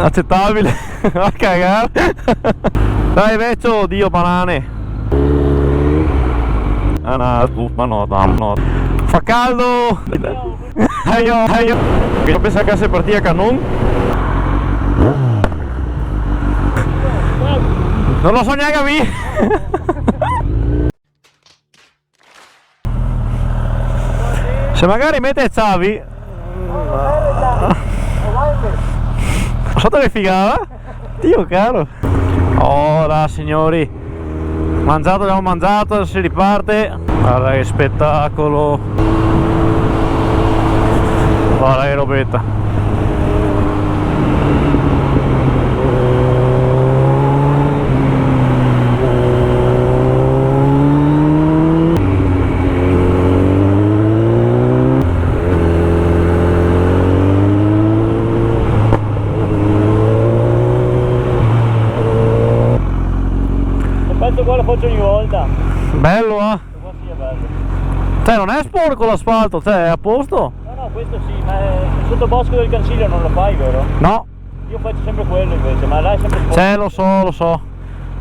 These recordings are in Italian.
Accettabile. A cagare. Dai vecchio, Dio banane. Ah no, ma no, no. Fa caldo. Aio. Io pensavo che se partia canon. Non lo so neanche a me. Se magari mette Xavi. Sotto che figata? Dio caro. Ora signori, abbiamo mangiato, si riparte. Guarda che spettacolo. Guarda che robetta. Qua lo faccio ogni volta. Bello Qua sì è bello. Cioè non è sporco l'asfalto, cioè è a posto? No, questo sì, ma sotto Bosco del Cansiglio non lo fai, vero? No. Io faccio sempre quello invece, ma là è sempre sporco. Lo so.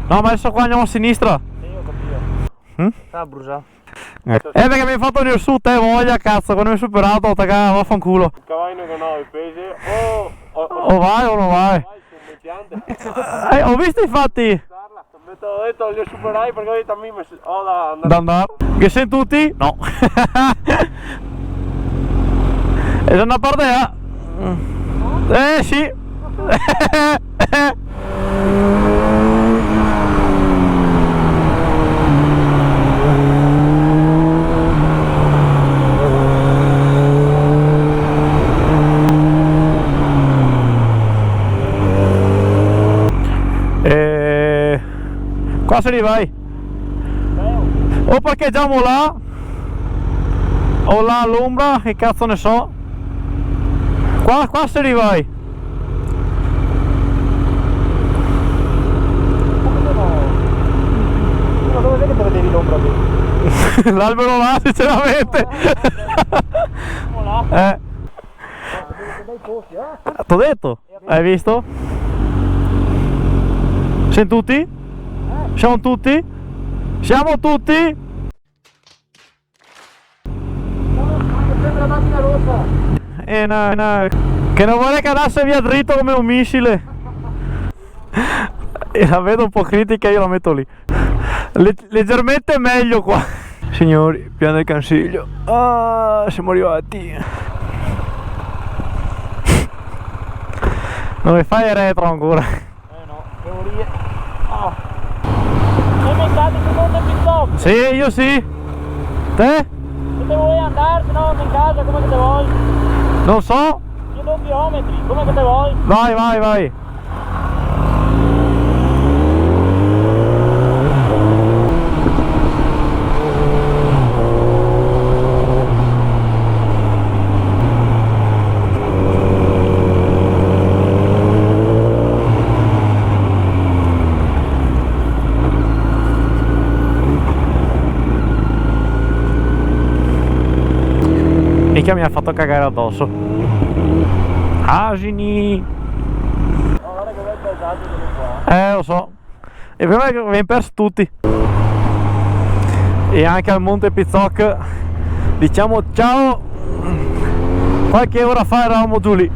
No, ma adesso qua andiamo a sinistra. Sì, ho capito. Sta a bruciare. Perché mi hai fatto venire su, te voglia, cazzo, quando mi hai superato, attacca, vaffanculo. Cavallo che no, il paese. O vai o non vai? Ho visto infatti. Ho detto li superai perché ho detto a me ho da andare. Da andare? Che sei tutti? No. E da una parte a... sì. Qua se li vai. O parcheggiamo là o là all'ombra, che cazzo ne so. Qua se li vai. Ma dove vedi che vedevi l'ombra lì? L'albero là sinceramente. T'ho detto, hai visto? Siamo tutti? Siamo tutti? Siamo tutti? Sembra la macchina rossa. No. Che non vorrei che andasse via dritto come un missile. E la vedo un po' critica, io la metto lì. Leggermente meglio qua. Signori, piano del Cansiglio. Siamo arrivati. Non mi fai retro ancora? No, teorie. Sei mai stato secondo il TikTok? Sì, io sì. Te? Se te vuoi andare, se no in casa, come che te vuoi? Non so. Io do chilometri, come che te vuoi? Vai. Mica mi ha fatto cagare addosso. Asini. No, guarda che bel paesaggio quello qua. Lo so. E prima che abbiamo perso tutti. E anche al Monte Pizzoc. Diciamo ciao. Qualche ora fa eravamo giù lì.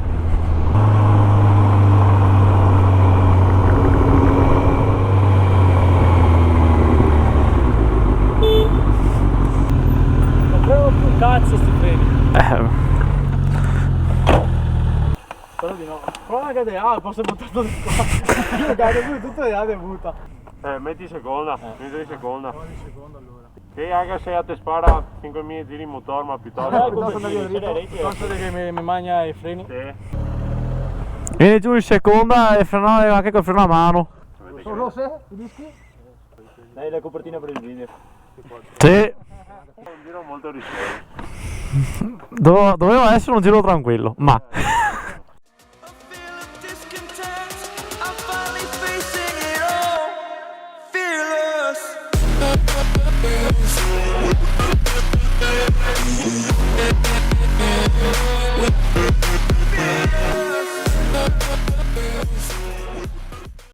Non credo più cazzo sti freni. Spero di no. Guarda che posso buttare tutto qua. Io cade tutto e la butta. Metti seconda, metti di seconda. Di secondo allora. Che anche se te spara 5.000 giri in motor, ma piuttosto. Piuttosto che mi mangia i freni. Sì. Vieni giù in seconda e frenare anche col freno a mano. Sono rosse? I dischi? Dai la copertina per il video. Sì. Un giro molto rischioso. Doveva essere un giro tranquillo, ma